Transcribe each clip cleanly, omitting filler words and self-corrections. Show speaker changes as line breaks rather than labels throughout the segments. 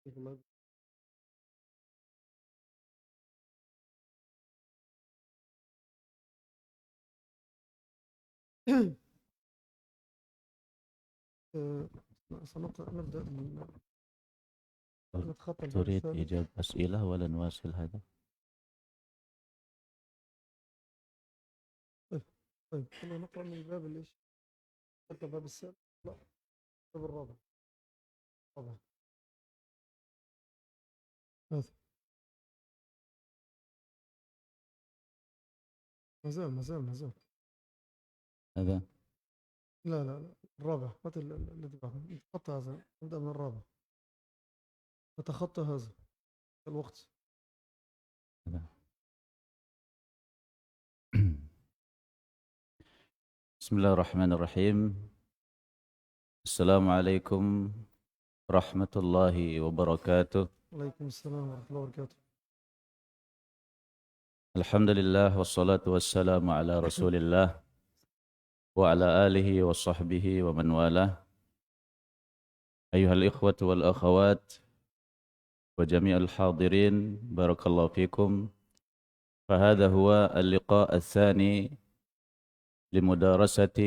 نبدأ نتخطى الباب
تريد
الثاني.
إيجاب أسئلة ولا نواصل هذا؟
طيب خلينا نقرأ من الباب اللي إيش؟ حتى الباب السادس، لا الباب الرابع. هذا ما زال
هذا
لا الرابع، هات الذي بعده، نتخطى هذا، نبدأ من الرابع، نتخطى هذا الوقت.
هذا. بسم الله الرحمن الرحيم. السلام عليكم ورحمة الله وبركاته.
عليكم السلام ورحمة الله وبركاته.
الحمد لله والصلاة والسلام على رسول الله وعلى آله وصحبه ومن والاه. أيها الإخوة والأخوات وجميع الحاضرين، بارك الله فيكم. فهذا هو اللقاء الثاني لمدارسة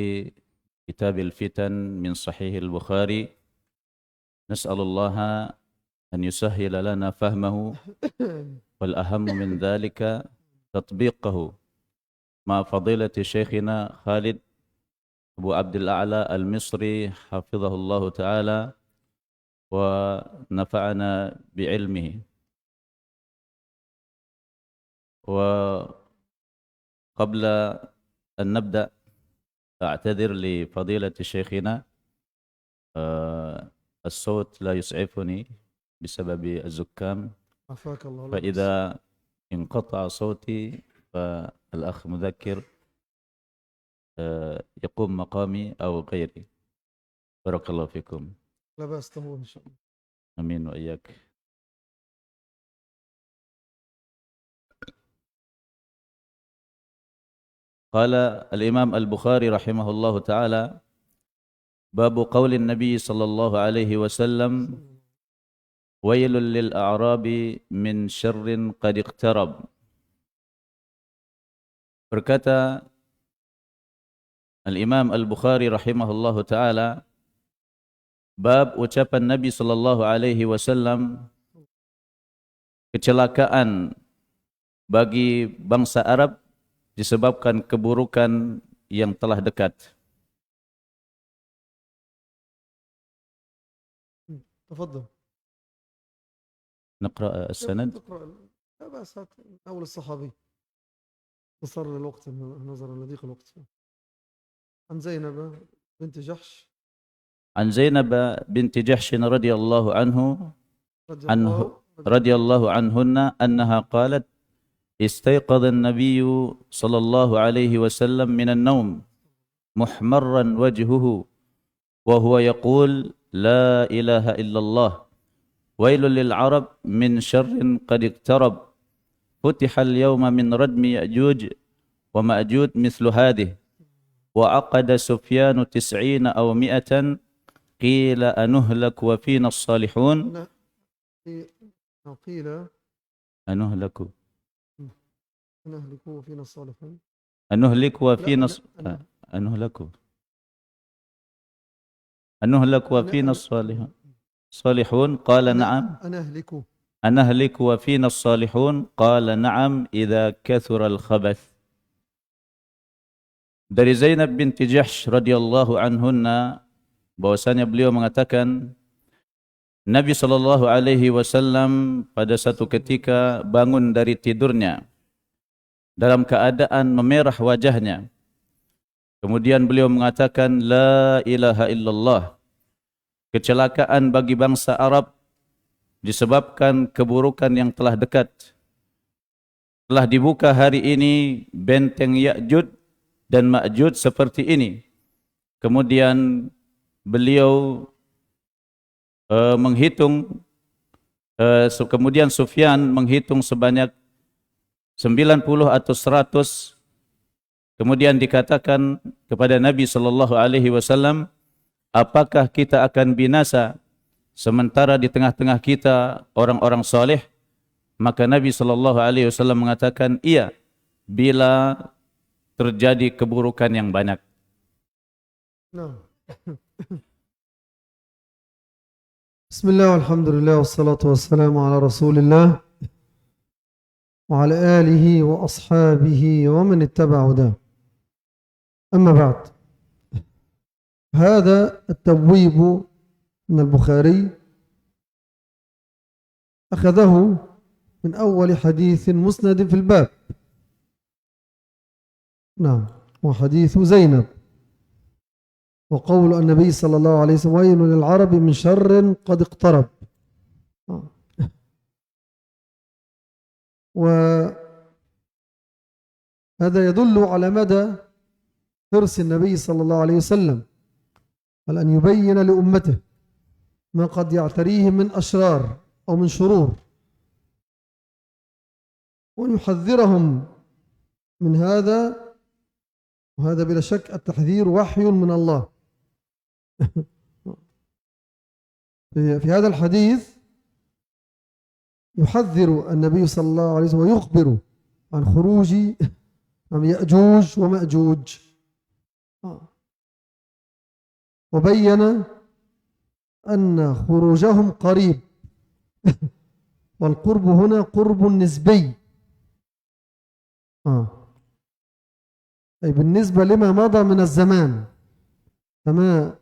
كتاب الفتن من صحيح البخاري. نسأل الله أن يسهل لنا فهمه، والأهم من ذلك تطبيقه مع فضيلة شيخنا خالد أبو عبد الأعلى المصري حفظه الله تعالى ونفعنا بعلمه. وقبل أن نبدأ أعتذر لفضيلة شيخنا، الصوت لا يسعفني بسبب الزكام،
عفاك الله.
فإذا انقطع صوتي فالأخ مذكر يقوم مقامي أو غيري. بارك الله فيكم.
لا بأس، تهون إن شاء الله.
أمين وإياك. قال الإمام البخاري رحمه الله تعالى: باب قول النبي صلى الله عليه وسلم: ويل للأعراب من شر قد اقترب. Berkata Al-Imam Al-Bukhari rahimahullahu ta'ala, bab ucapan Nabi sallallahu alaihi wasallam, kecelakaan bagi bangsa Arab disebabkan keburukan yang telah dekat.
تفضل
نقرأ السند.
لا بأس، أول الصحابي وصار للوقت، نظرا لضيق الوقت. عن زينب بنت جحش
عن زينب بنت جحش رضي الله عنهن أنها قالت: استيقظ النبي صلى الله عليه وسلم من النوم محمرا وجهه وهو يقول: لا إله إلا الله، ويل للعرب من شر قد اقترب، فتح اليوم من ردم يأجوج ومأجوج مثل هذه، وعقد سفيان 90 أو 100، قيل أنهلك وفينا الصالحون.
قيل
أنهلك
وفينا الصالحون.
أنهلك وفينا الصالحون. قال نعم. أنهلك وفينا الصالحون. قال نعم إذا كثر الخبث. Dari Zainab binti Jahsh radhiyallahu anhunna, bahwasanya beliau mengatakan Nabi sallallahu alaihi wasallam pada satu ketika bangun dari tidurnya dalam keadaan memerah wajahnya. Kemudian beliau mengatakan, la ilaha illallah. Kecelakaan bagi bangsa Arab disebabkan keburukan yang telah dekat. Telah dibuka hari ini benteng Ya'juj dan Ma'juj seperti ini. Kemudian beliau menghitung, kemudian Sufyan menghitung sebanyak 90 atau 100. Kemudian dikatakan kepada Nabi sallallahu alaihi wasallam, apakah kita akan binasa sementara di tengah-tengah kita orang-orang soleh, maka Nabi SAW mengatakan, iya, bila terjadi keburukan yang banyak.
نعم. بسم الله والحمد لله والصلاة والسلام على رسول الله وعلى آله وأصحابه ومن اتبع هداه. أما بعد، هذا التبويب من البخاري أخذه من أول حديث مسند في الباب، نعم، وحديث زينب، وقول النبي صلى الله عليه وسلم: ويل للعرب من شر قد اقترب. وهذا يدل على مدى حرص النبي صلى الله عليه وسلم على أن يبين لأمته ما قد يعتريهم من أشرار أو من شرور، وأن يحذرهم من هذا، وهذا بلا شك التحذير وحي من الله. في هذا الحديث يحذر النبي صلى الله عليه وسلم ويخبر عن خروج يأجوج ومأجوج، وبين أن خروجهم قريب، والقرب هنا قرب نسبي، أي بالنسبة لما مضى من الزمان، فما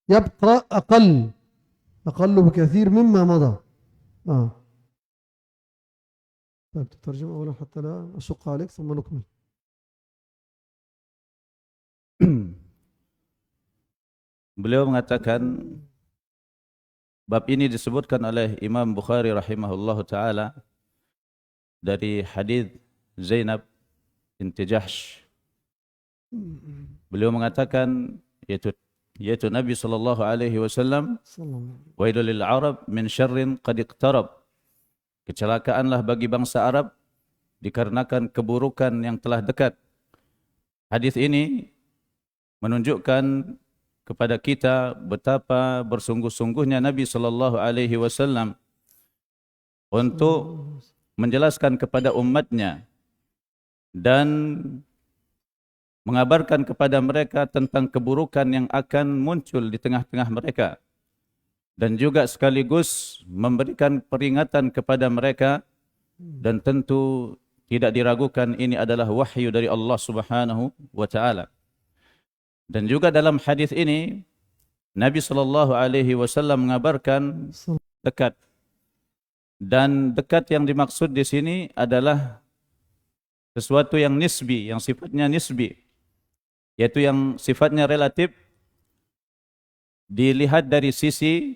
يبقى أقل بكثير مما مضى. طيب تترجم أولا حتى لا أشق عليك ثم نكمل.
Beliau mengatakan, bab ini disebutkan oleh Imam Bukhari rahimahullahu ta'ala dari hadis Zainab binti Jahsh. Beliau mengatakan, yaitu Nabi sallallahu alaihi wasallam, wailul lil Arab min syarrin qad iqtarab. Kecelakaanlah bagi bangsa Arab dikarenakan keburukan yang telah dekat. Hadis ini menunjukkan kepada kita betapa bersungguh-sungguhnya Nabi sallallahu alaihi wasallam untuk menjelaskan kepada umatnya dan mengabarkan kepada mereka tentang keburukan yang akan muncul di tengah-tengah mereka, dan juga sekaligus memberikan peringatan kepada mereka, dan tentu tidak diragukan ini adalah wahyu dari Allah Subhanahu wa taala. Dan juga dalam hadis ini Nabi sallallahu alaihi wasallam mengabarkan dekat, dan dekat yang dimaksud di sini adalah sesuatu yang nisbi, yang sifatnya nisbi, yaitu yang sifatnya relatif, dilihat dari sisi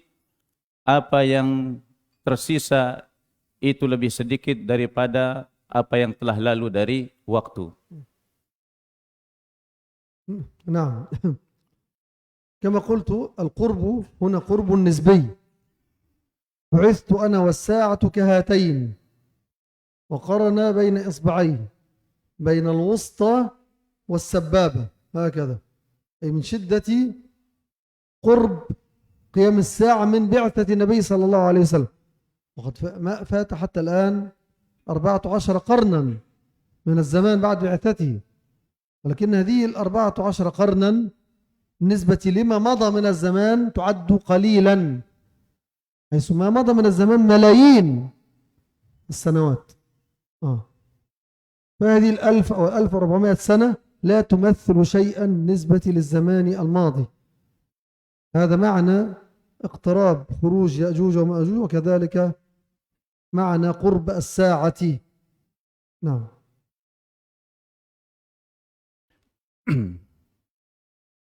apa yang tersisa itu lebih sedikit daripada apa yang telah lalu dari waktu.
نعم، كما قلت القرب هنا قرب نسبي. بعثت أنا والساعة كهاتين، وقرن بين إصبعين بين الوسطى والسبابة هكذا، أي من شدة قرب قيام الساعة من بعثة النبي صلى الله عليه وسلم. وقد فات حتى الآن 14 قرنا من الزمان بعد بعثته، ولكن هذه 14 قرنا بالنسبة لما مضى من الزمان تعد قليلا، حيث ما مضى من الزمان ملايين السنوات. فهذه 1000 أو 1400 سنة لا تمثل شيئا بالنسبة للزمان الماضي. هذا معنى اقتراب خروج يأجوج ومأجوج، وكذلك معنى قرب الساعة. نعم.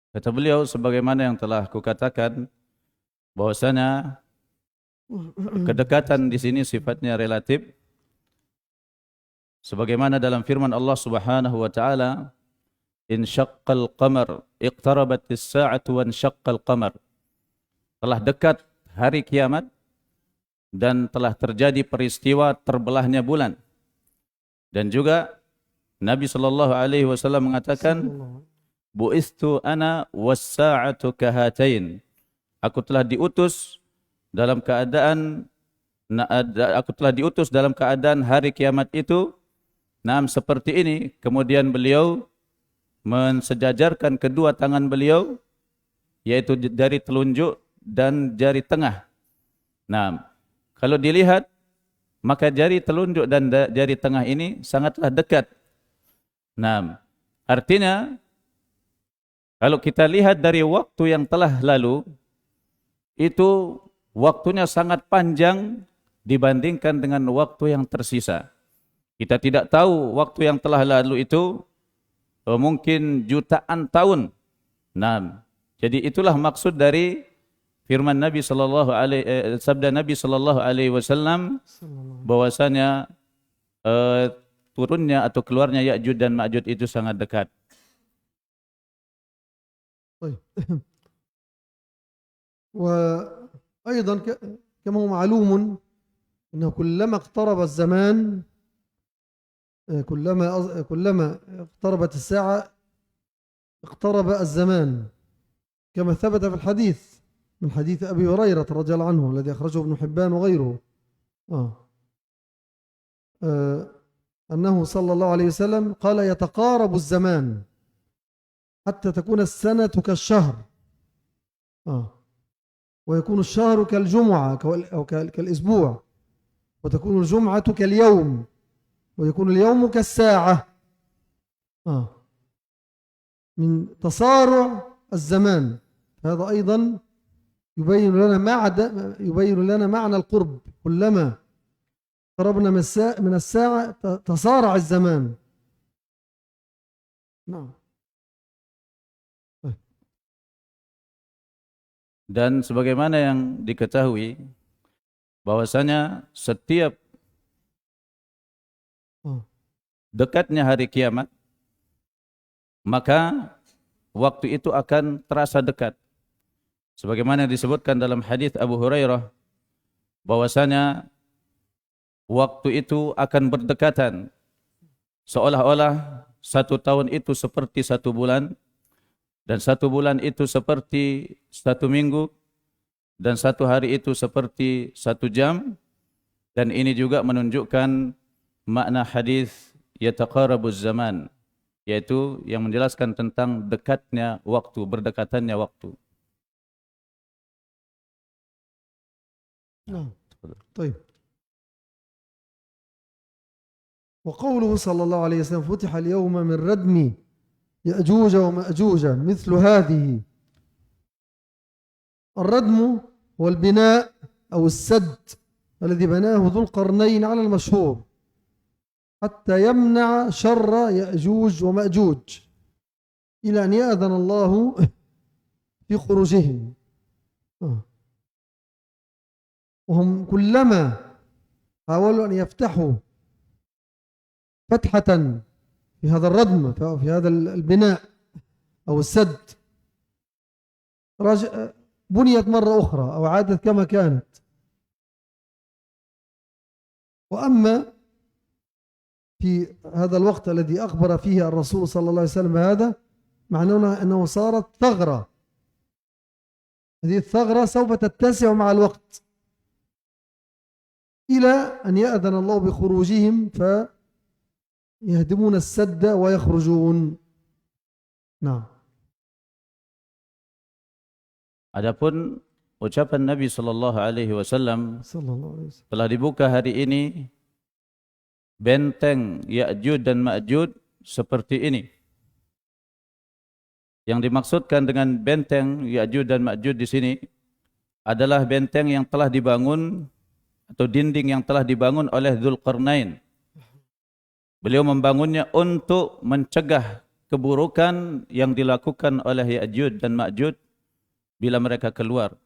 Kata beliau, sebagaimana yang telah kukatakan, bahwasanya kedekatan di sini sifatnya relatif, sebagaimana dalam firman Allah Subhanahu wa taala, insyaqqal qamar iqtarabatis sa'atu wa insyaqqal qamar. Telah dekat hari kiamat dan telah terjadi peristiwa terbelahnya bulan. Dan juga Nabi sallallahu alaihi wasallam mengatakan, bu'istu ana was-sa'atu kahatain. Aku telah diutus dalam keadaan aku telah diutus dalam keadaan hari kiamat itu seperti ini. Kemudian beliau mensejajarkan kedua tangan beliau, yaitu jari telunjuk dan jari tengah. Nah, kalau dilihat, maka jari telunjuk dan jari tengah ini sangatlah dekat. Nah, artinya kalau kita lihat dari waktu yang telah lalu, itu waktunya sangat panjang dibandingkan dengan waktu yang tersisa. Kita tidak tahu waktu yang telah lalu itu mungkin jutaan tahun. Nah, jadi itulah maksud dari firman Nabi sallallahu alaihi sabda Nabi sallallahu alaihi wasallam bahwasanya turunnya atau keluarnya Ya'juj dan Ma'juj itu sangat dekat.
وأيضا كما هو معلوم أنه كلما اقترب الزمان كلما اقتربت الساعة اقترب الزمان، كما ثبت في الحديث من حديث أبي هريرة رضي الله عنه الذي أخرجه ابن حبان وغيره أنه صلى الله عليه وسلم قال يتقارب الزمان حتى تكون السنة كالشهر ويكون الشهر كالجمعة أو كالأسبوع، وتكون الجمعة كاليوم، ويكون اليوم كالساعة من تصارع الزمان. هذا أيضا يبين لنا معنى القرب. كلما قربنا من الساعة تصارع الزمان. نعم.
Dan sebagaimana yang diketahui bahwasanya setiap dekatnya hari kiamat, maka waktu itu akan terasa dekat. Sebagaimana disebutkan dalam hadis Abu Hurairah bahwasanya waktu itu akan berdekatan, seolah-olah 1 tahun itu seperti 1 bulan, dan 1 bulan itu seperti 1 minggu, dan 1 hari itu seperti 1 jam. Dan ini juga menunjukkan makna hadis yataqarabuz zaman, yaitu yang menjelaskan tentang dekatnya waktu, berdekatannya waktu.
طيب. وقوله صلى الله عليه وسلم فتح اليوم من ردم يأجوج ومأجوج مثل هذه. الردم هو البناء أو السد الذي بناه ذو القرنين على المشهور حتى يمنع شر يأجوج ومأجوج إلى أن يأذن الله في خروجهم. وهم كلما حاولوا أن يفتحوا فتحة في هذا الردم، في هذا البناء أو السد، بنيت مرة أخرى أو عادت كما كانت. وأما في هذا الوقت الذي أخبر فيه الرسول صلى الله عليه وسلم هذا، معناه أنه صارت ثغرة. هذه الثغرة سوف تتسع مع الوقت إلى أن يأذن الله بخروجهم فيهدمون السد ويخرجون. نعم.
Adapun ucapan Nabi sallallahu alaihi wasallam, telah dibuka hari ini benteng Ya'juj dan Ma'juj seperti ini. Yang dimaksudkan dengan benteng Ya'juj dan Ma'juj di sini adalah benteng yang telah dibangun atau dinding yang telah dibangun oleh Dzulqarnain. Beliau membangunnya untuk mencegah keburukan yang dilakukan oleh Ya'juj dan Ma'juj bila mereka keluar.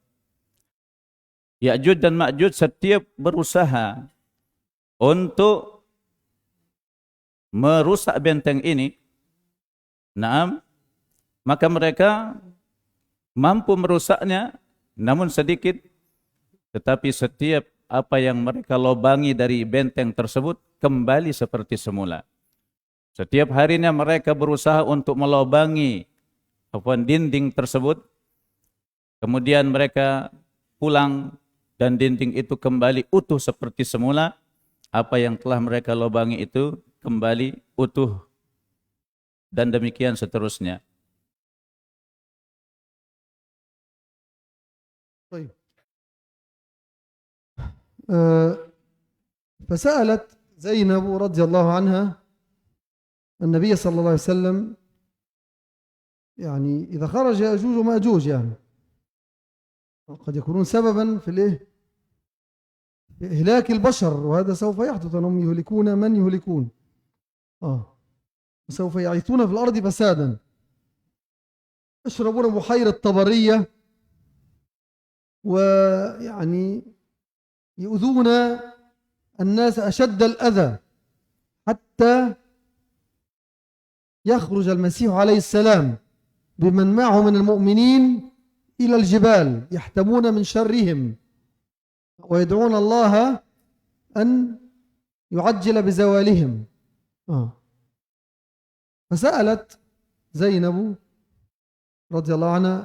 Ya'juj dan Ma'juj setiap berusaha untuk merusak benteng ini, maka mereka mampu merusaknya, namun sedikit, tetapi setiap apa yang mereka lobangi dari benteng tersebut kembali seperti semula. Setiap harinya mereka berusaha untuk melobangi dinding tersebut, kemudian mereka pulang dan dinding itu kembali utuh seperti semula, apa yang telah mereka lobangi itu kembali utuh, dan demikian seterusnya.
طيب. فسألت زينب رضي الله عنها النبي صلى الله عليه وسلم يعني إذا خرج يأجوج ومأجوج يعني قد يكونون سببا في الإيه؟ في إهلاك البشر، وهذا سوف يحدث أنهم يهلكون من يهلكون سوف يعيثون في الأرض فسادا، يشربون بحيرة طبرية ويعني يؤذون الناس أشد الأذى حتى يخرج المسيح عليه السلام بمن معه من المؤمنين إلى الجبال يحتمون من شرهم ويدعون الله أن يعجل بزوالهم. فسألت زينب رضي الله عنها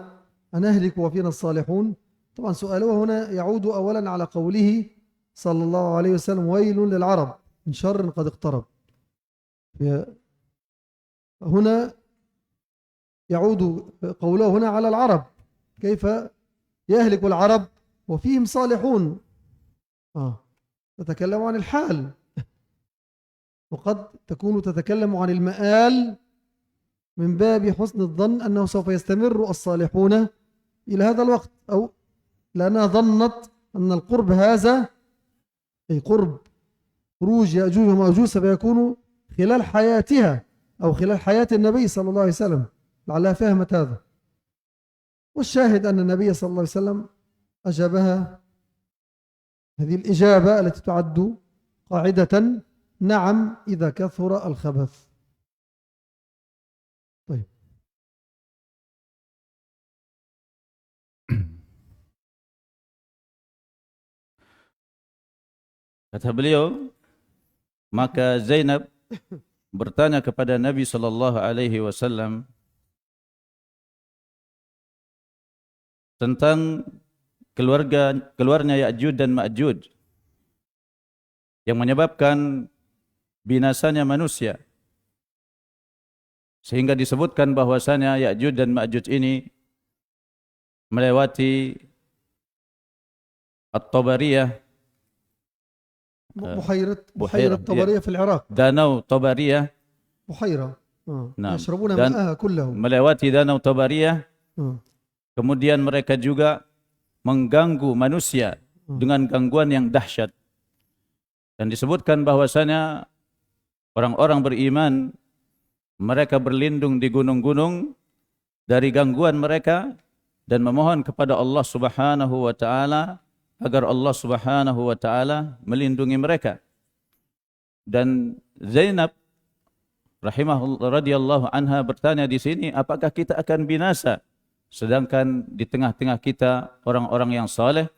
أن أهلك وفينا الصالحون. طبعا سؤاله هنا يعود أولا على قوله صلى الله عليه وسلم ويل للعرب من شر قد اقترب. هنا يعود قوله هنا على العرب، كيف يهلك العرب وفيهم صالحون. تتكلم عن الحال، وقد تكون تتكلم عن المآل من باب حسن الظن أنه سوف يستمر الصالحون إلى هذا الوقت، أو لأنها ظنت أن القرب هذا أي قرب خروج يأجوج ومأجوج سيكون خلال حياتها أو خلال حياة النبي صلى الله عليه وسلم، لعلها فهمت هذا. والشاهد أن النبي صلى الله عليه وسلم أجابها هذه الإجابة التي تعد قاعدة: نعم إذا كثر الخبث. طيب.
Kata beliau, maka Zainab bertanya kepada Nabi sallallahu alaihi wasallam tentang keluarnya Ya'juj dan Ma'juj yang menyebabkan binasanya manusia, sehingga disebutkan bahwasanya Ya'juj dan Ma'juj ini melewati At-Tabariyah,
بحيرة طبرية في العراق.
Danau Tabariyah.
بحيرة
Nah,
يشربون ماءها كله.
melewati Danau Tabariyah. Kemudian mereka juga mengganggu manusia dengan gangguan yang dahsyat. Dan disebutkan bahwasanya orang-orang beriman mereka berlindung di gunung-gunung dari gangguan mereka dan memohon kepada Allah Subhanahu wa taala agar Allah Subhanahu wa taala melindungi mereka. Dan Zainab rahimahullah radhiyallahu anha bertanya di sini, apakah kita akan binasa sedangkan di tengah-tengah kita orang-orang yang saleh?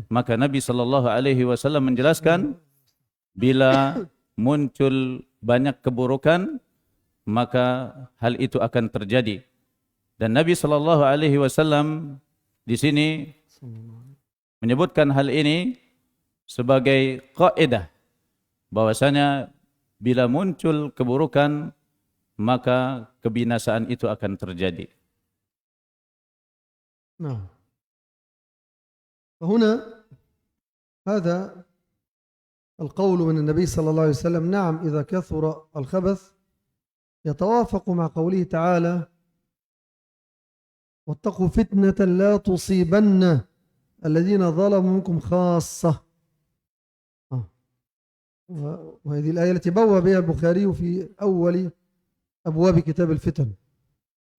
Maka Nabi sallallahu alaihi wasallam menjelaskan, bila muncul banyak keburukan maka hal itu akan terjadi. Dan Nabi sallallahu alaihi wasallam di sini menyebutkan hal ini sebagai kaidah bahwasanya bila muncul keburukan maka kebinasaan itu akan terjadi.
نعم. فهنا هذا القول من النبي صلى الله عليه وسلم نعم إذا كثر الخبث يتوافق مع قوله تعالى واتقوا فتنة لا تصيبن الذين ظلموا منكم خاصة. وهذه الآية التي بوّب بها البخاري في أول أبواب كتاب الفتن.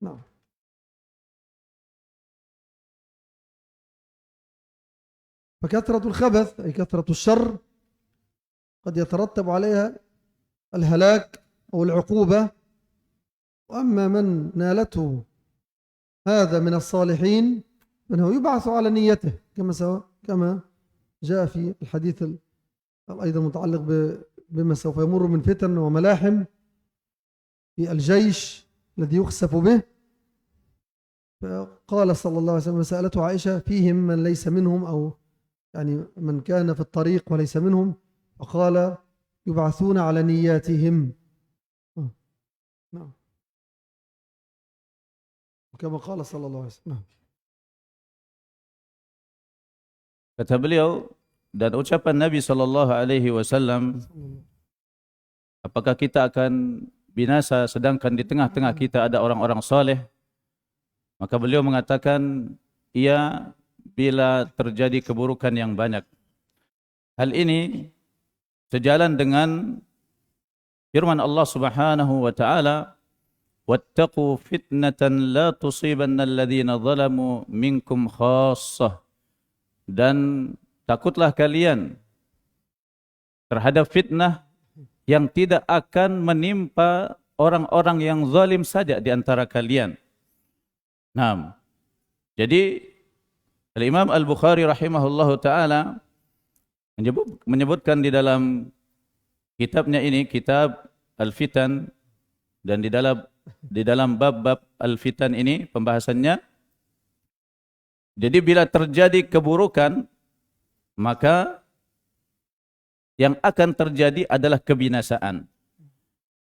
نعم. فكثرة الخبث أي كثرة الشر قد يترتب عليها الهلاك أو العقوبة. وأما من نالته هذا من الصالحين فإنه يبعث على نيته كما جاء في الحديث أيضا متعلق بما سوف يمر من فتن وملاحم في الجيش الذي يخسف به. فقال صلى الله عليه وسلم سألته عائشة فيهم من ليس منهم أو يعني من كان في الطريق وليس منهم، فقال يبعثون على نياتهم. نعم. وكما قال صلى الله عليه وسلم.
Kata beliau, dan ucapan Nabi sallallahu alaihi wasallam, apakah kita akan binasa sedangkan di tengah-tengah kita ada orang-orang soleh? Maka beliau mengatakan, iya, bila terjadi keburukan yang banyak. Hal ini sejalan dengan firman Allah Subhanahu wa taala, wattaqu fitnatan la tusibanna alladhina zalamu minkum khassah. Dan takutlah kalian terhadap fitnah yang tidak akan menimpa orang-orang yang zalim saja di antara kalian. Nah, jadi Al-Imam Al-Bukhari rahimahullahu ta'ala menyebutkan di dalam kitabnya ini, kitab Al-Fitan, dan di dalam bab-bab Al-Fitan ini pembahasannya. Jadi bila terjadi keburukan, maka yang akan terjadi adalah kebinasaan.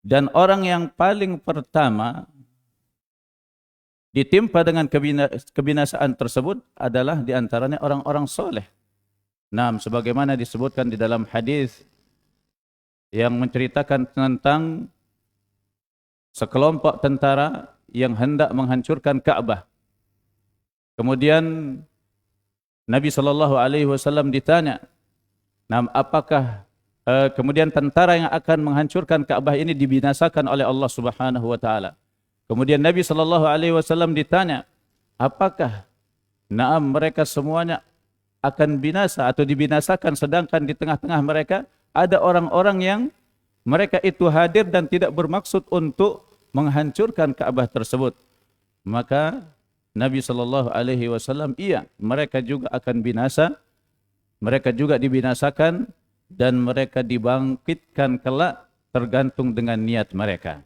Dan orang yang paling pertama ditimpa dengan kebinasaan tersebut adalah diantaranya orang-orang soleh. Nah, sebagaimana disebutkan di dalam hadis yang menceritakan tentang sekelompok tentara yang hendak menghancurkan Ka'bah. Kemudian Nabi SAW ditanya, apakah kemudian tentara yang akan menghancurkan Ka'bah ini dibinasakan oleh Allah Subhanahu wa taala. Kemudian Nabi SAW ditanya, apakah mereka semuanya akan binasa atau dibinasakan, sedangkan di tengah-tengah mereka ada orang-orang yang mereka itu hadir dan tidak bermaksud untuk menghancurkan Ka'bah tersebut. Maka Nabi SAW, iya, mereka juga akan binasa, mereka juga dibinasakan, dan mereka dibangkitkan kelak tergantung dengan niat mereka.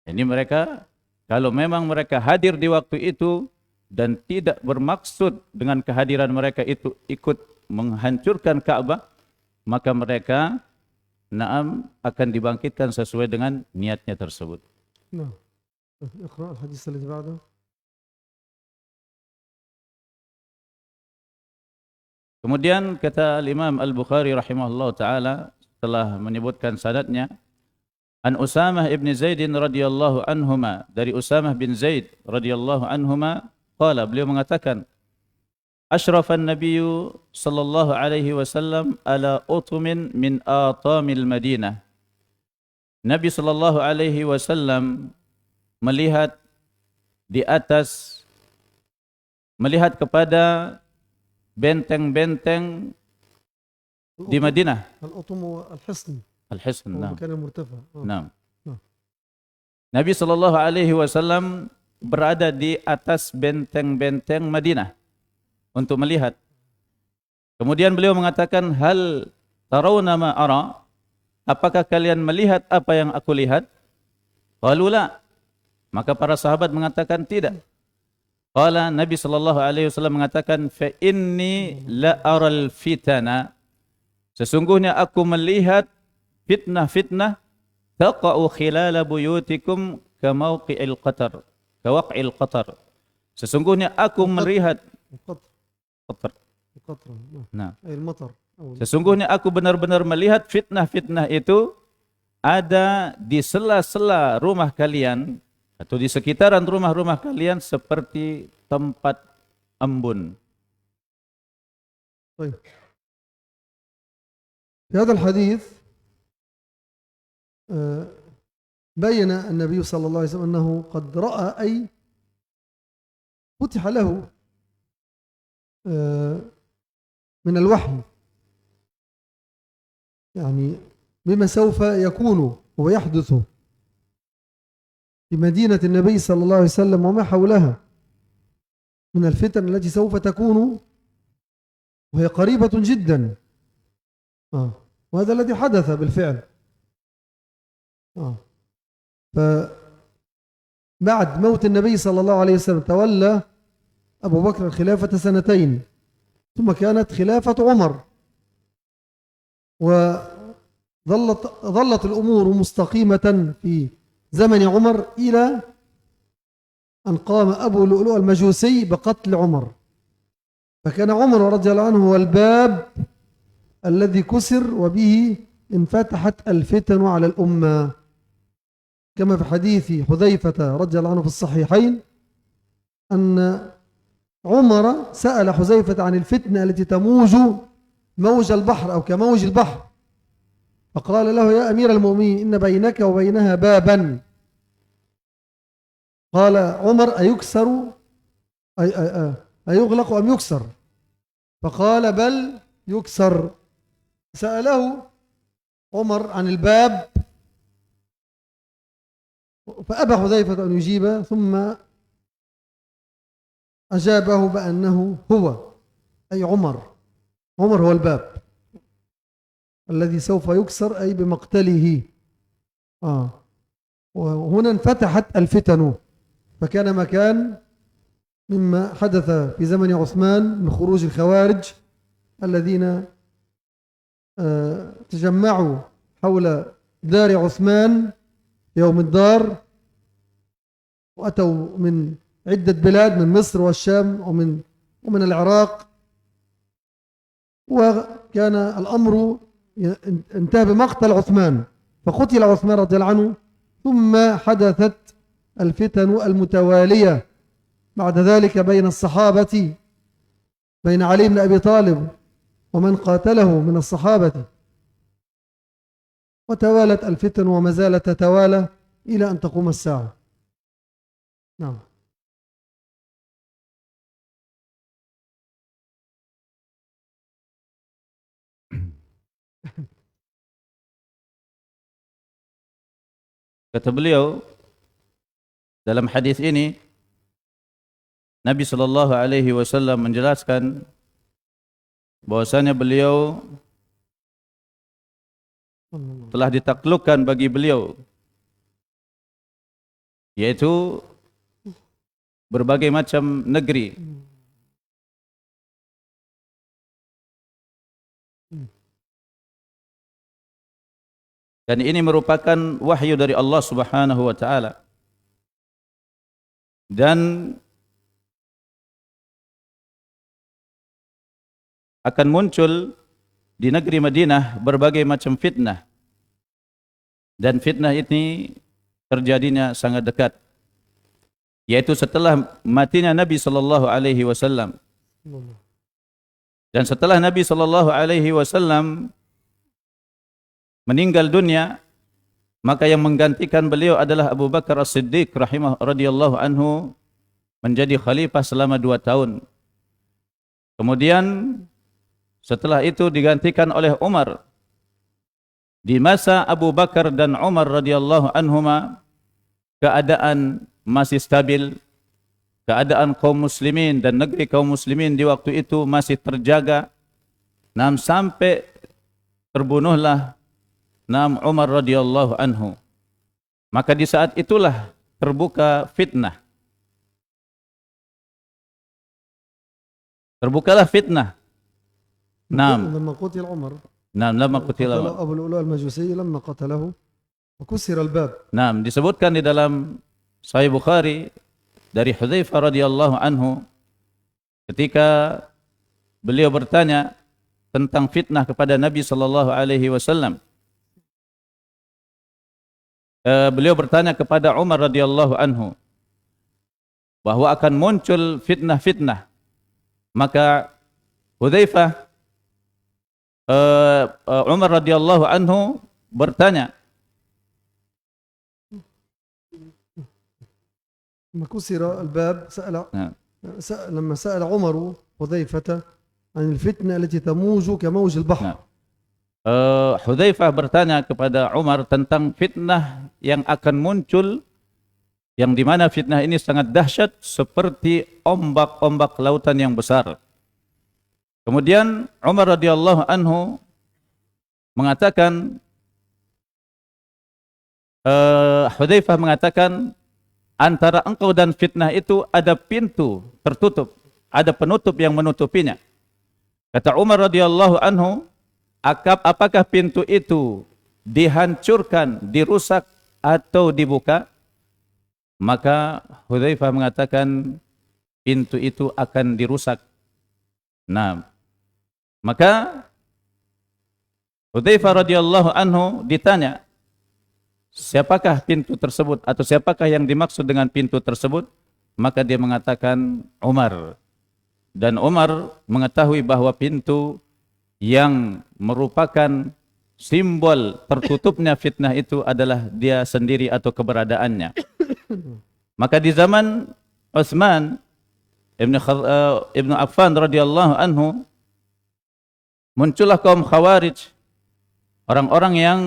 Ini mereka, kalau memang mereka hadir di waktu itu dan tidak bermaksud dengan kehadiran mereka itu ikut menghancurkan Ka'bah, maka mereka akan dibangkitkan sesuai dengan niatnya tersebut.
Nah, iqra al-hadis alladhi ba'dahu.
Kemudian kata Imam Al-Bukhari rahimahullah ta'ala setelah menyebutkan sanadnya, an Usamah ibn Zaid radhiyallahu anhuma, dari Usamah bin Zaid radhiyallahu anhuma, qala, beliau mengatakan, asyrafan nabiyyu sallallahu alaihi wasallam ala utumin min atamil Madinah. Nabi sallallahu alaihi wasallam melihat kepada benteng-benteng di Madinah.
Al-utum al-hisn.
Al-hisn, nah.
Makan murtafa.
Nah. Nabi sallallahu alaihi wasallam berada di atas benteng-benteng Madinah untuk melihat. Kemudian beliau mengatakan, hal tarawna ma ara? Apakah kalian melihat apa yang aku lihat? Qalu la. Maka para sahabat mengatakan tidak. Qala, Nabi sallallahu alaihi wasallam mengatakan, fa inni la aral fitana. Sesungguhnya aku melihat fitnah-fitnah taqa'u khilala buyutikum kamawqi'il qatar. Kawaq'il qatar. Sesungguhnya aku melihat qatar. Nah, sesungguhnya aku benar-benar melihat fitnah-fitnah itu ada di sela-sela rumah kalian atau di sekitaran rumah-rumah kalian seperti tempat embun.
طيب. في هذا الحديث بين النبي صلى الله عليه وسلم أنه قد رأى أي فتح له من الوحي، يعني بما سوف يكون ويحدث في مدينة النبي صلى الله عليه وسلم وما حولها من الفتن التي سوف تكون وهي قريبة جدا. وهذا الذي حدث بالفعل. فبعد موت النبي صلى الله عليه وسلم تولى أبو بكر الخلافة 2 سنين، ثم كانت خلافة عمر، وظلت الأمور مستقيمة في زمن عمر إلى أن قام أبو لؤلؤ المجوسي بقتل عمر، فكان عمر رضي الله عنه هو الباب الذي كسر وبه انفتحت الفتن على الأمة، كما في حديث حذيفة رضي الله عنه في الصحيحين أن عمر سأل حذيفة عن الفتنة التي تموج موج البحر أو كموج البحر، فقال له يا أمير المؤمنين إن بينك وبينها بابا. قال عمر أيكسر أيغلق أم يكسر؟ فقال بل يكسر. سأله عمر عن الباب فأبى حذيفة أن يجيب، ثم أجابه بأنه هو، أي عمر هو الباب الذي سوف يكسر، أي بمقتله. وهنا انفتحت الفتن، فكان مكان مما حدث في زمن عثمان من خروج الخوارج الذين تجمعوا حول دار عثمان يوم الدار، وأتوا من عدة بلاد، من مصر والشام ومن العراق، وكان الأمر انتهى بمقتل عثمان، فقتل عثمان رضي الله عنه، ثم حدثت الفتن المتوالية بعد ذلك بين الصحابة، بين علي بن أبي طالب ومن قاتله من الصحابة، وتوالت الفتن وما زالت تتوالى إلى أن تقوم الساعة. نعم.
Kata beliau dalam hadis ini, Nabi sallallahu alaihi wasallam menjelaskan bahwasanya beliau telah ditaklukkan bagi beliau yaitu berbagai macam negeri. Dan ini merupakan wahyu dari Allah Subhanahu wa taala. Dan akan muncul di negeri Madinah berbagai macam fitnah. Dan fitnah ini terjadinya sangat dekat, yaitu setelah matinya Nabi sallallahu alaihi wasallam. Dan setelah Nabi sallallahu alaihi wasallam meninggal dunia, maka yang menggantikan beliau adalah Abu Bakar As-Siddiq radhiyallahu anhu menjadi khalifah selama 2 tahun. Kemudian setelah itu digantikan oleh Umar. Di masa Abu Bakar dan Umar radhiyallahu anhuma, keadaan masih stabil, keadaan kaum muslimin dan negeri kaum muslimin di waktu itu masih terjaga. Sampai terbunuhlah Umar radhiyallahu anhu. Maka di saat itulah terbuka fitnah. Terbukalah fitnah.
لما قتل عمر.
لما قتل
أبو لؤلؤ المجوسي لما قتله وكسر الباب.
disebutkan di dalam Sahih Bukhari dari Hudzaifah radhiyallahu anhu ketika beliau bertanya tentang fitnah kepada Nabi sallallahu alaihi wasallam. Beliau bertanya kepada Umar radhiyallahu anhu bahwa akan muncul fitnah-fitnah. Maka Hudzaifah Umar radhiyallahu anhu bertanya,
لما كسر الباب لما سأل عمر حذيفة عن الفتنة التي تموج كموج البحر.
Hudzaifah bertanya kepada Umar tentang fitnah yang akan muncul, yang di mana fitnah ini sangat dahsyat seperti ombak-ombak lautan yang besar. Kemudian Umar radhiyallahu anhu mengatakan, Hudzaifah mengatakan, antara engkau dan fitnah itu ada pintu tertutup, ada penutup yang menutupinya. Kata Umar radhiyallahu anhu, apakah pintu itu dihancurkan, dirusak atau dibuka? Maka Hudzaifah mengatakan pintu itu akan dirusak. Nah, maka Hudzaifah radhiyallahu anhu ditanya, siapakah pintu tersebut atau siapakah yang dimaksud dengan pintu tersebut? Maka dia mengatakan Umar. Dan Umar mengetahui bahwa pintu yang merupakan simbol tertutupnya fitnah itu adalah dia sendiri atau keberadaannya. Maka di zaman Utsman Ibn Affan radhiyallahu anhu, muncullah kaum Khawarij, orang-orang yang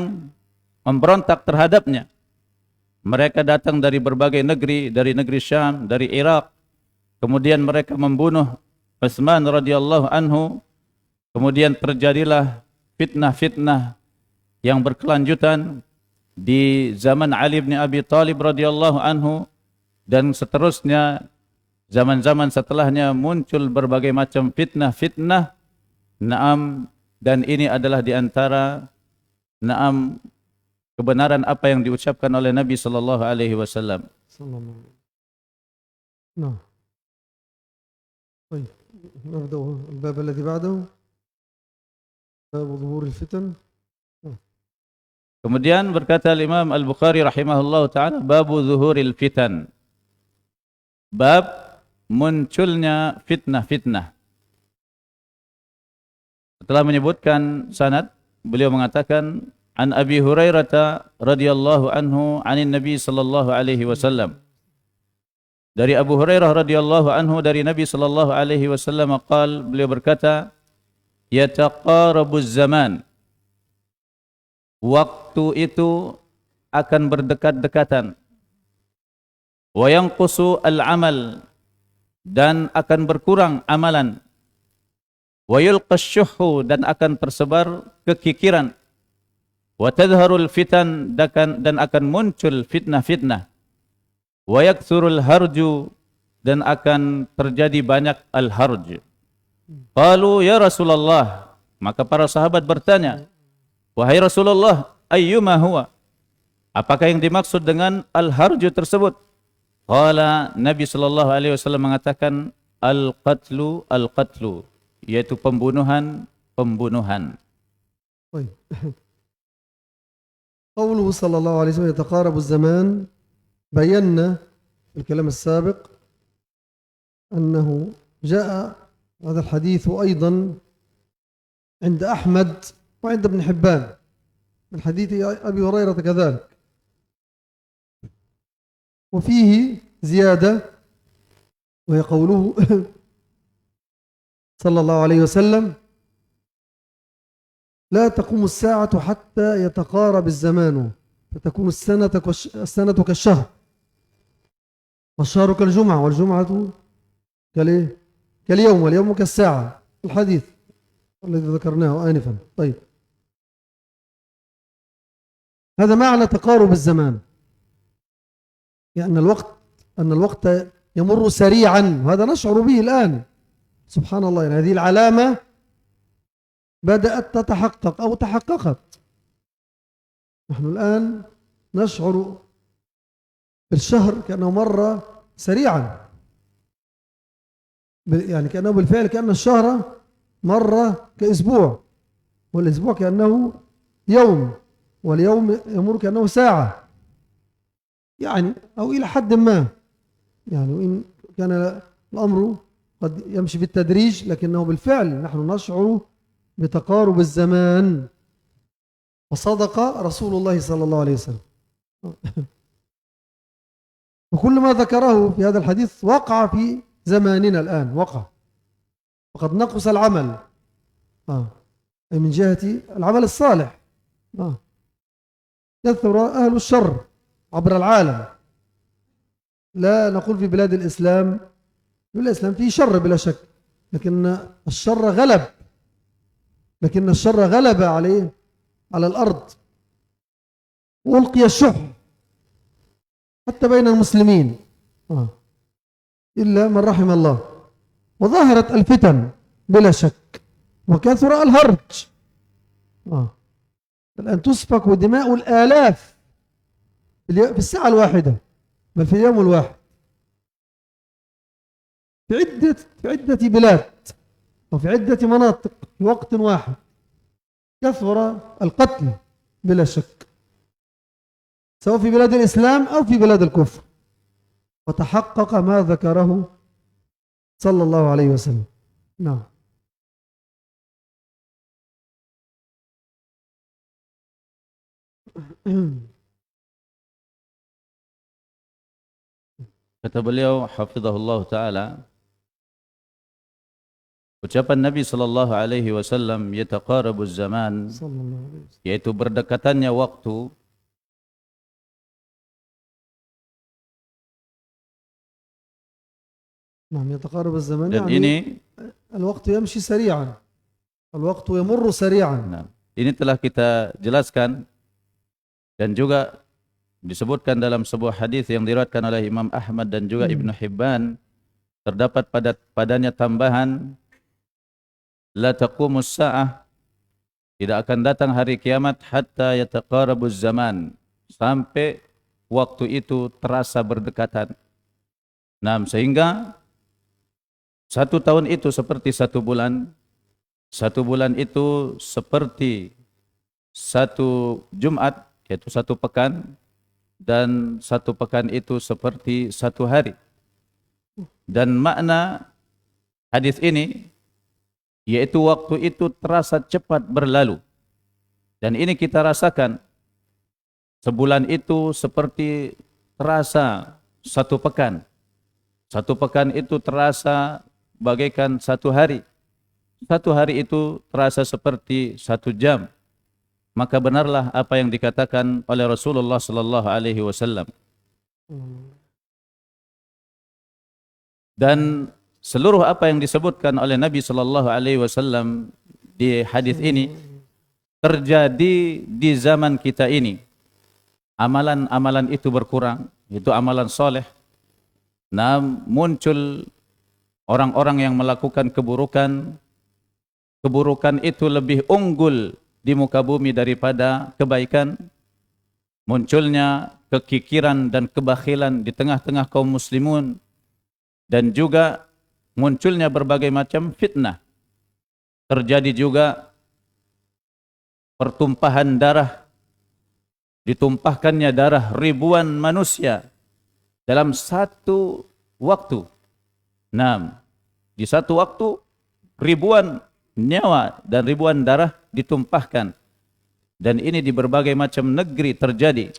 memberontak terhadapnya. Mereka datang dari berbagai negeri, dari negeri Syam, dari Irak. Kemudian mereka membunuh Utsman radhiyallahu anhu. Kemudian terjadilah fitnah-fitnah yang berkelanjutan di zaman Ali bin Abi Thalib radhiyallahu anhu, dan seterusnya zaman-zaman setelahnya muncul berbagai macam fitnah-fitnah. Naam, dan ini adalah di antara kebenaran apa yang diucapkan oleh Nabi sallallahu alaihi wasallam.
نعم. طيب نبدأ الباب الذي بعده باب ظهور الفتن.
Kemudian berkata Imam Al-Bukhari rahimahullah ta'ala, babu zuhuril fitan, bab munculnya fitnah-fitnah. Setelah menyebutkan sanad, beliau mengatakan an Abi Hurairah radhiyallahu anhu anin Nabi sallallahu alaihi wasallam, dari Abu Hurairah radhiyallahu anhu dari Nabi sallallahu alaihi wasallam qala, beliau berkata, yataqarabuz zaman, waktu itu akan berdekat-dekatan, wa yanqusu al-amal, dan akan berkurang amalan, wa yulqash syuhhu, dan akan tersebar kekikiran, wa tadharul fitan, dan akan muncul fitnah-fitnah, wa yakthurul harju, dan akan terjadi banyak al-harj. Qalu ya Rasulullah, maka para sahabat bertanya, wahai Rasulullah, ayyuma huwa, apakah yang dimaksud dengan al-harju tersebut? Qala, Nabi sallallahu alaihi wasallam mengatakan, al-qatlu, al-qatlu, yaitu pembunuhan.
طيب قوله صلى الله عليه وسلم يتقارب الزمان، بينا في الكلام السابق أنه جاء هذا الحديث أيضا عند أحمد وعند ابن حبان من حديث أبي هريرة كذلك، وفيه زيادة وهي قوله صلى الله عليه وسلم لا تقوم الساعة حتى يتقارب الزمان فتكون السنة كالشهر والشهر كالجمعة والجمعة كاليوم واليوم كالساعة، الحديث الذي ذكرناه آنفا. طيب، هذا معنى تقارب الزمان، يعني أن الوقت يمر سريعا، وهذا نشعر به الآن سبحان الله. يعني هذه العلامة بدأت تتحقق أو تحققت. نحن الآن نشعر بالشهر كأنه مر سريعا، يعني كأنه بالفعل كأن الشهر مر كأسبوع، والأسبوع كأنه يوم، واليوم يمر كأنه ساعة، يعني أو إلى حد ما، يعني وإن كان الأمر قد يمشي بالتدريج، لكنه بالفعل نحن نشعر بتقارب الزمان، وصدق رسول الله صلى الله عليه وسلم. وكل ما ذكره في هذا الحديث وقع في زماننا الآن، وقع، وقد نقص العمل أي من جهة العمل الصالح، كثر أهل الشر عبر العالم. لا نقول في بلاد الإسلام، في الإسلام فيه شر بلا شك، لكن الشر غلب عليه على الأرض، وألقي الشح حتى بين المسلمين إلا من رحم الله، وظهرت الفتن بلا شك، وكثر الهرج. الآن تسفك دماء الآلاف في الساعة الواحدة، بل في اليوم الواحد، في عدة بلاد وفي عدة مناطق في وقت واحد. كثر القتل بلا شك، سواء في بلاد الإسلام أو في بلاد الكفر، وتحقق ما ذكره صلى الله عليه وسلم. نعم.
Kata beliau hafizahullah taala, ucapan Nabi sallallahu alaihi wasallam yataqarabuz zaman, yaitu berdekatannya waktu,
نعم يتقارب الزمان
dan
يعني
ini
الوقت يمشي سريعا، الوقت يمر سريعا.
nah, ini telah kita jelaskan dan juga disebutkan dalam sebuah hadis yang diriwayatkan oleh Imam Ahmad dan juga Ibnu Hibban. Terdapat padanya tambahan, la taqumus sa'ah, tidak akan datang hari kiamat hatta yataqarabuz zaman, sampai waktu itu terasa berdekatan. Nah, sehingga 1 tahun itu seperti 1 bulan, 1 bulan itu seperti 1 Jumat, yaitu 1 pekan, dan 1 pekan itu seperti 1 hari. Dan makna hadis ini yaitu waktu itu terasa cepat berlalu. Dan ini kita rasakan, sebulan itu seperti terasa 1 pekan. 1 pekan itu terasa bagaikan 1 hari. 1 hari itu terasa seperti 1 jam. Maka benarlah apa yang dikatakan oleh Rasulullah sallallahu alaihi wasallam. Dan seluruh apa yang disebutkan oleh Nabi sallallahu alaihi wasallam di hadis ini terjadi di zaman kita ini. Amalan-amalan itu berkurang, itu amalan soleh. Nah, muncul orang-orang yang melakukan keburukan. Keburukan itu lebih unggul di muka bumi daripada kebaikan. Munculnya kekikiran dan kebakhilan di tengah-tengah kaum muslimun. Dan juga munculnya berbagai macam fitnah. Terjadi juga pertumpahan darah. Ditumpahkannya darah ribuan manusia dalam 1 waktu. Nah, di 1 waktu ribuan nyawa dan ribuan darah ditumpahkan. Dan ini di berbagai macam negeri terjadi.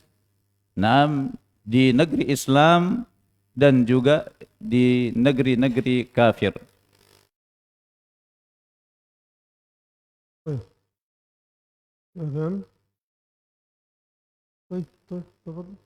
Nah, di negeri Islam dan juga di negeri-negeri kafir.
طيب تفضل.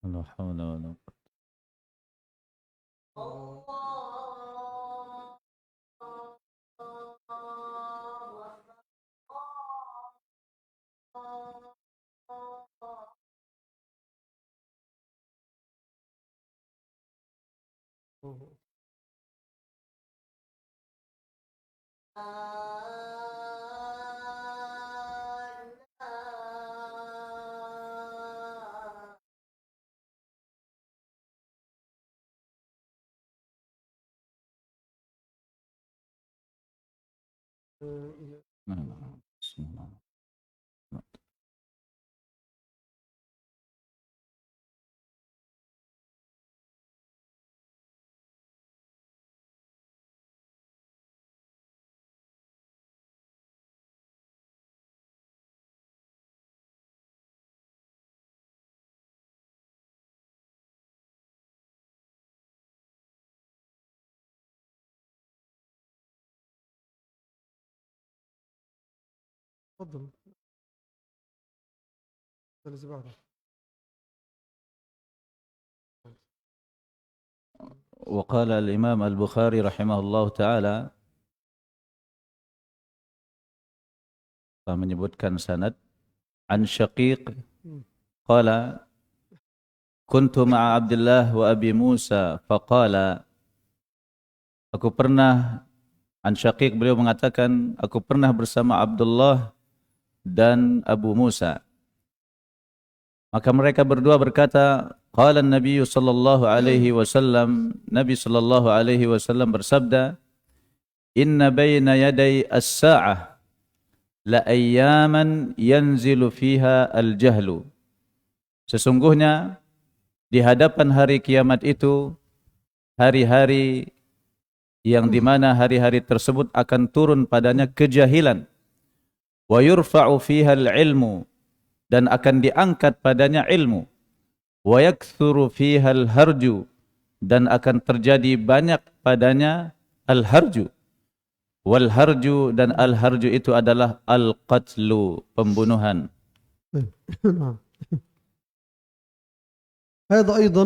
لا حول ولا بسم الله.
تفضل. الذي بعده.
وقال الإمام البخاري رحمه الله ta'ala, menyebutkan sanad, an Syaqiq qala kuntu ma'a Abdullah wa Abi Musa faqala, aku pernah, an Syaqiq beliau mengatakan, aku pernah bersama Abdullah dan Abu Musa. Maka mereka berdua berkata, qala an-nabiy sallallahu alaihi wasallam, Nabi sallallahu alaihi wasallam bersabda, inna baina yaday as-sa'ah la ayyaman yanzilu fiha al-jahlu. Sesungguhnya di hadapan hari kiamat itu hari-hari yang dimana hari-hari tersebut akan turun padanya kejahilan. Wa yurfa'u fiha al-ilmu, dan akan diangkat padanya ilmu. Wa yakthuru fiha al-harju, dan akan terjadi banyak padanya al-harju. Wal harju, dan al-harju itu adalah al-qatlu, pembunuhan.
هذا أيضا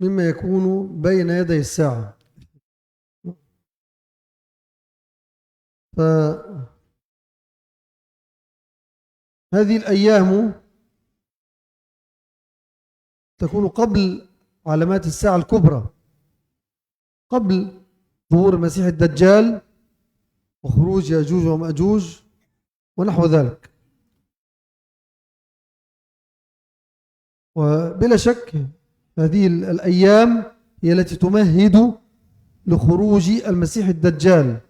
مما يكون بين يدي الساعة. فهذه الأيام تكون قبل علامات الساعة الكبرى، قبل ظهور المسيح الدجال وخروج يأجوج ومأجوج ونحو ذلك. وبلا شك هذه الأيام هي التي تمهد لخروج المسيح الدجال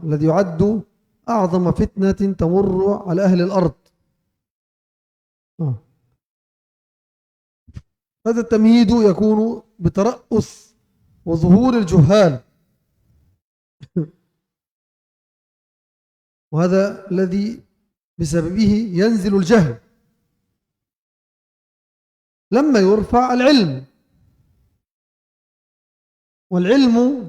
الذي يعد أعظم فتنة تمر على أهل الأرض. هذا التمهيد يكون بترأس وظهور الجهال وهذا الذي بسببه ينزل الجهل لما يرفع العلم، والعلم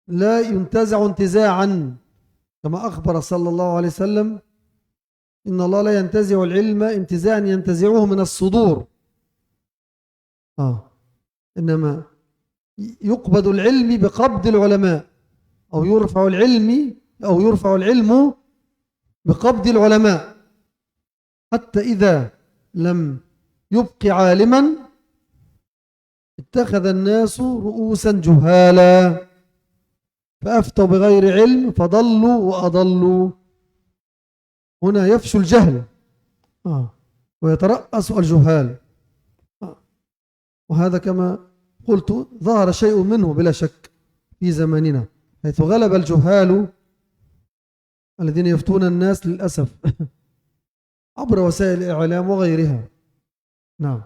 لا ينتزع انتزاعا كما أخبر صلى الله عليه وسلم إن الله لا ينتزع العلم انتزاعا ينتزعه من الصدور إنما يقبض العلم بقبض العلماء أو يرفع العلم بقبض العلماء حتى إذا لم يبق عالما اتخذ الناس رؤوسا جهالا فأفتوا بغير علم فضلوا وأضلوا. هنا يفشو الجهل ويترأس الجهال وهذا كما قلت ظهر شيء منه بلا شك في زماننا حيث غلب الجهال الذين يفتون الناس للأسف عبر وسائل الإعلام وغيرها. نعم.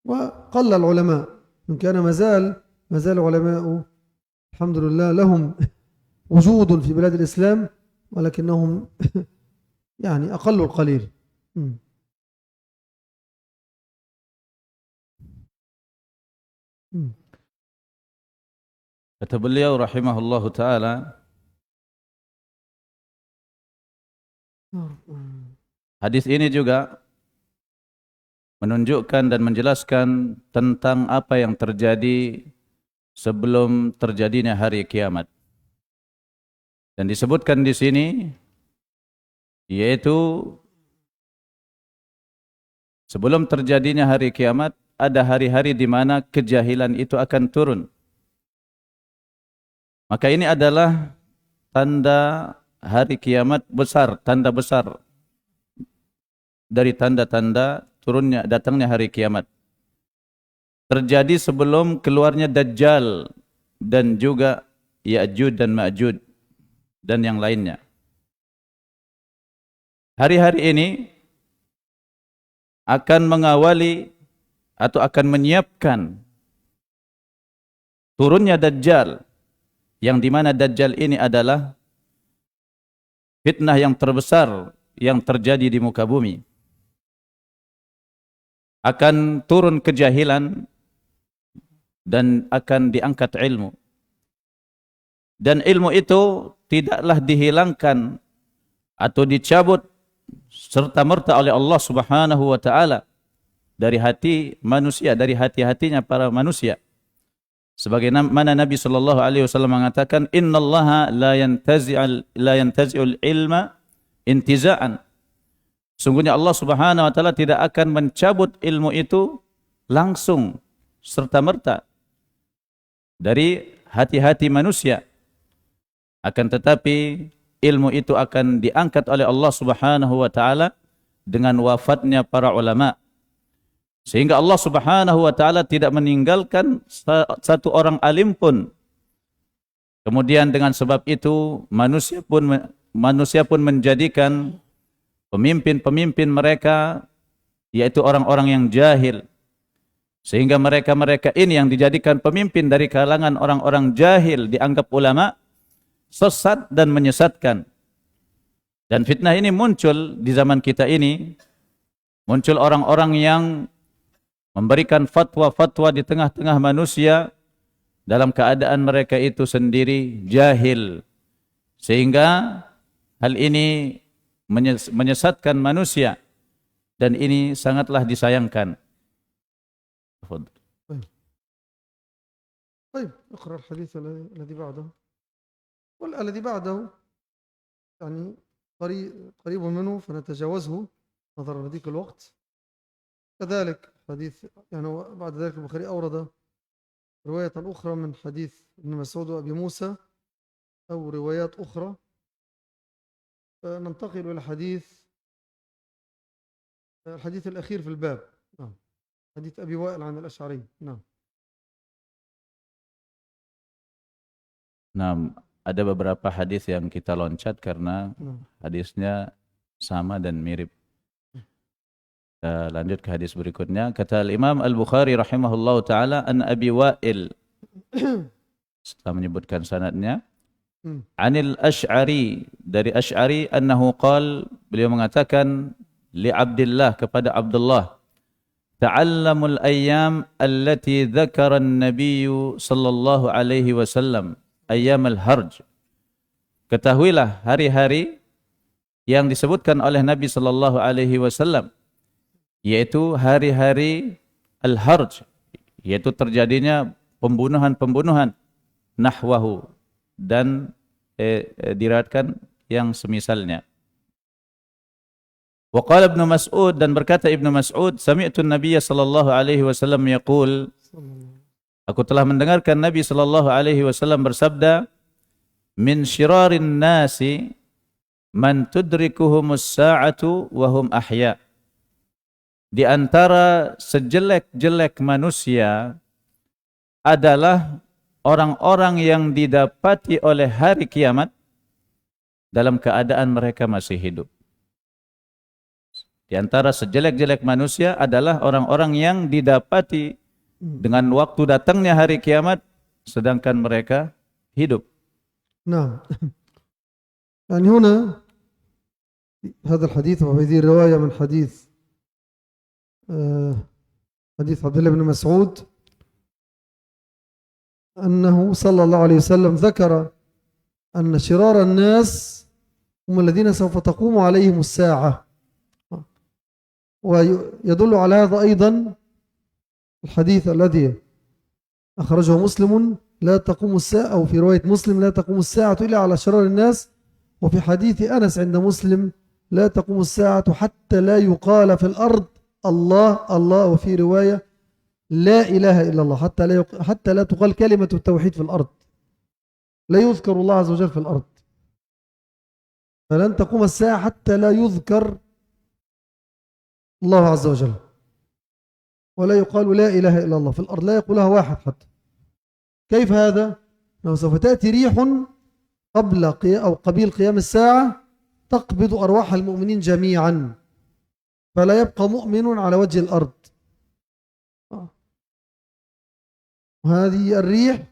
وقل العلماء إن كان ما زال علماء الحمد لله لهم وجود في بلاد الإسلام ولكنهم يعني أقل القليل.
Kata beliau rahimahullahu ta'ala, hadis ini juga menunjukkan dan menjelaskan tentang apa yang terjadi sebelum terjadinya hari kiamat. Dan disebutkan di sini yaitu sebelum terjadinya hari kiamat ada hari-hari di mana kejahilan itu akan turun. Maka ini adalah tanda hari kiamat besar, tanda besar dari tanda-tanda turunnya datangnya hari kiamat. Terjadi sebelum keluarnya Dajjal dan juga Ya'juj dan Ma'juj dan yang lainnya. Hari-hari ini akan mengawali atau akan menyiapkan turunnya Dajjal, yang di mana Dajjal ini adalah fitnah yang terbesar yang terjadi di muka bumi. Akan turun kejahilan dan akan diangkat ilmu. Dan ilmu itu tidaklah dihilangkan atau dicabut serta-merta oleh Allah Subhanahu wa taala dari hati manusia, dari hati-hatinya para manusia. Sebagaimana Nabi sallallahu alaihi wasallam mengatakan, "Innallaha la yantazi'ul ilma intiza'an." Sungguhnya Allah Subhanahu wa taala tidak akan mencabut ilmu itu langsung serta-merta dari hati-hati manusia. Akan tetapi ilmu itu akan diangkat oleh Allah Subhanahu wa taala dengan wafatnya para ulama. Sehingga Allah Subhanahu wa taala tidak meninggalkan satu orang alim pun. Kemudian dengan sebab itu manusia pun menjadikan pemimpin-pemimpin mereka yaitu orang-orang yang jahil. Sehingga mereka-mereka ini yang dijadikan pemimpin dari kalangan orang-orang jahil dianggap ulama, sesat dan menyesatkan. Dan fitnah ini muncul di zaman kita ini. Muncul orang-orang yang memberikan fatwa-fatwa di tengah-tengah manusia dalam keadaan mereka itu sendiri jahil. Sehingga hal ini menyesatkan manusia dan ini sangatlah disayangkan.
طيب اقرأ الحديث الذي بعده والذي بعده يعني قريب منه فنتجاوزه نظرا لضيق الوقت. كذلك حديث يعني بعد ذلك البخاري أورد رواية أخرى من حديث ابن مسعود وأبي موسى أو روايات أخرى. فننتقل إلى حديث الحديث الأخير في الباب. نعم. حديث أبي وائل عن الأشعري. نعم.
Nah, ada beberapa hadis yang kita loncat karena hadisnya sama dan mirip. Kita lanjut ke hadis berikutnya. Kata Imam Al-Bukhari rahimahullahu taala an Abi Wa'il. Setelah menyebutkan sanadnya, Anil Ash'ari, dari Ash'ari annahu qal, beliau mengatakan li Abdullah, kepada Abdullah, ta'allamul ayyam allati dzakara an-nabiy sallallahu alaihi wasallam ayyam al-harj. Ketahuilah hari-hari yang disebutkan oleh Nabi sallallahu alaihi wasallam, yaitu hari-hari al-harj, yaitu terjadinya pembunuhan-pembunuhan, nahwahu, dan diriwayatkan yang semisalnya. Wa qala Ibnu Mas'ud, dan berkata Ibnu Mas'ud, sami'tu an-nabiy sallallahu alaihi wasallam yaqul, aku telah mendengarkan Nabi sallallahu alaihi wasallam bersabda, min syirarin nasi man tudrikuhumus sa'atu wa hum ahya. Di antara sejelek-jelek manusia adalah orang-orang yang didapati oleh hari kiamat dalam keadaan mereka masih hidup. Di antara sejelek-jelek manusia adalah orang-orang yang didapati dengan waktu datangnya hari kiamat sedangkan mereka hidup.
نعم. يعني هنا هذا الحديث وهذه الرواية من حديث عبد الله بن مسعود أنه صلى الله عليه وسلم ذكر أن شرار الناس هم الذين سوف تقوم عليهم الساعة. ويدل على هذا أيضا الحديث الذي أخرجه مسلم، لا تقوم الساعة، أو في رواية مسلم لا تقوم الساعة إلا على شرار الناس. وفي حديث أنس عند مسلم لا تقوم الساعة حتى لا يقال في الأرض الله الله، وفي رواية لا إله إلا الله، حتى لا تقال كلمة التوحيد في الأرض، لا يذكر الله عز وجل في الأرض. فلن تقوم الساعة حتى لا يذكر الله عز وجل، ولا يقال لا إله إلا الله في الأرض، لا يقولها واحد حتى. كيف هذا؟ لو سوف تأتي ريح قبيل قيام الساعة تقبض أرواح المؤمنين جميعا، فلا يبقى مؤمن على وجه الأرض. وهذه الريح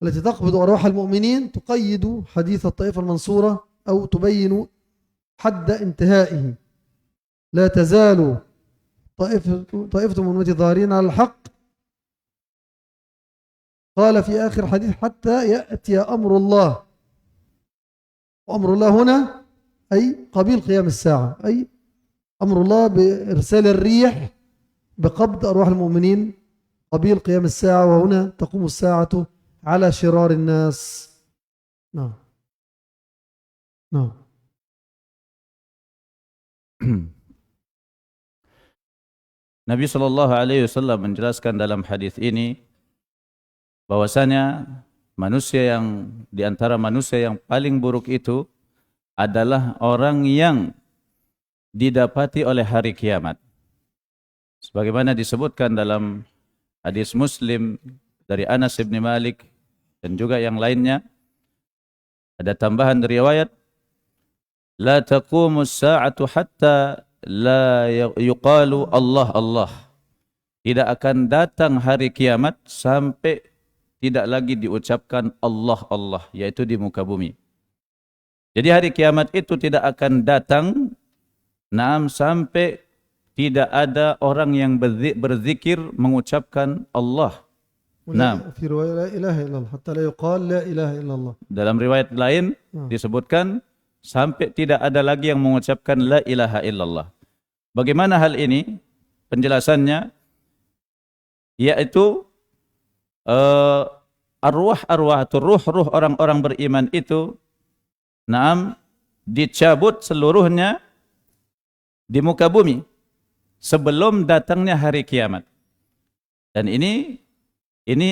التي تقبض أرواح المؤمنين تقيد حديث الطائفة المنصورة، أو تبين حد انتهائه. لا تزال طائفة من أمتي ظاهرين على الحق، قال في آخر حديث حتى يأتي أمر الله. وأمر الله هنا أي قبيل قيام الساعة، أي أمر الله بإرسال الريح بقبض أرواح المؤمنين قبيل قيام الساعة، وهنا تقوم الساعة على شرار الناس. نعم نعم.
Nabi Shallallahu Alaihi Wasallam menjelaskan dalam hadis ini bahwasanya manusia yang di antara manusia yang paling buruk itu adalah orang yang didapati oleh hari kiamat. Sebagaimana disebutkan dalam hadis Muslim dari Anas bin Malik dan juga yang lainnya, ada tambahan riwayat, la taqumus sa'atu hatta la yuqalu Allah Allah. Tidak akan datang hari kiamat sampai tidak lagi diucapkan Allah Allah, yaitu di muka bumi. Jadi hari kiamat itu tidak akan datang sampai tidak ada orang yang berzikir mengucapkan Allah.
في رواية لا إله إلا الله حتى لا يقال لا إله إلا الله.
Dalam riwayat lain disebutkan sampai tidak ada lagi yang mengucapkan la ilaha illallah. Bagaimana hal ini? Penjelasannya yaitu arwah-arwah atau ruh-ruh orang-orang beriman itu dicabut seluruhnya di muka bumi sebelum datangnya hari kiamat. Dan ini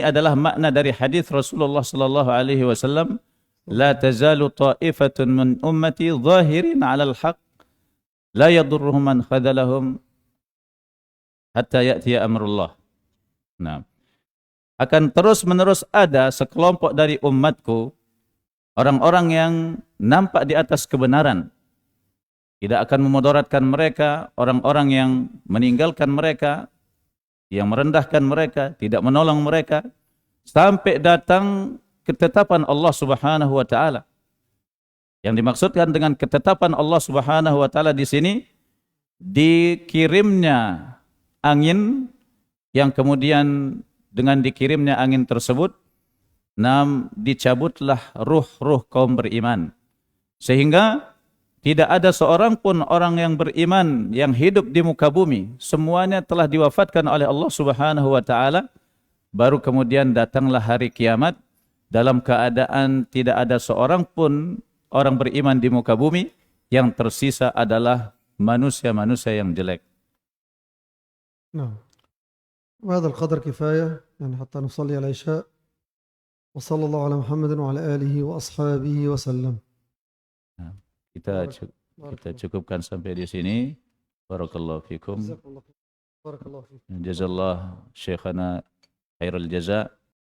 adalah makna dari hadis Rasulullah sallallahu alaihi wasallam, la tazalu ta'ifatun min ummati zahirin 'alal haqq la yadurruhum man khadalahum hatta ya'tiya amrullah. Nah, akan terus-menerus ada sekelompok dari umatku, orang-orang yang nampak di atas kebenaran, tidak akan memudaratkan mereka, orang-orang yang meninggalkan mereka, yang merendahkan mereka, tidak menolong mereka, sampai datang ketetapan Allah Subhanahu wa taala. Yang dimaksudkan dengan ketetapan Allah Subhanahu wa taala di sini, dikirimnya angin, yang kemudian dengan dikirimnya angin tersebut, dicabutlah ruh-ruh kaum beriman. Sehingga tidak ada seorang pun orang yang beriman yang hidup di muka bumi. Semuanya telah diwafatkan oleh Allah Subhanahu wa taala. Baru kemudian datanglah hari kiamat dalam keadaan tidak ada seorang pun orang beriman di muka bumi, yang tersisa adalah manusia-manusia yang jelek.
نعم. وهذا القدر كفاية يعني حتى نصلي العشاء. وصلى الله على محمد وعلى آله وأصحابه وسلم.
Kita cukupkan sampai di sini. Barakallahu fikum.
بارك الله فيك.
Jazallah Syekhana khairul jaza.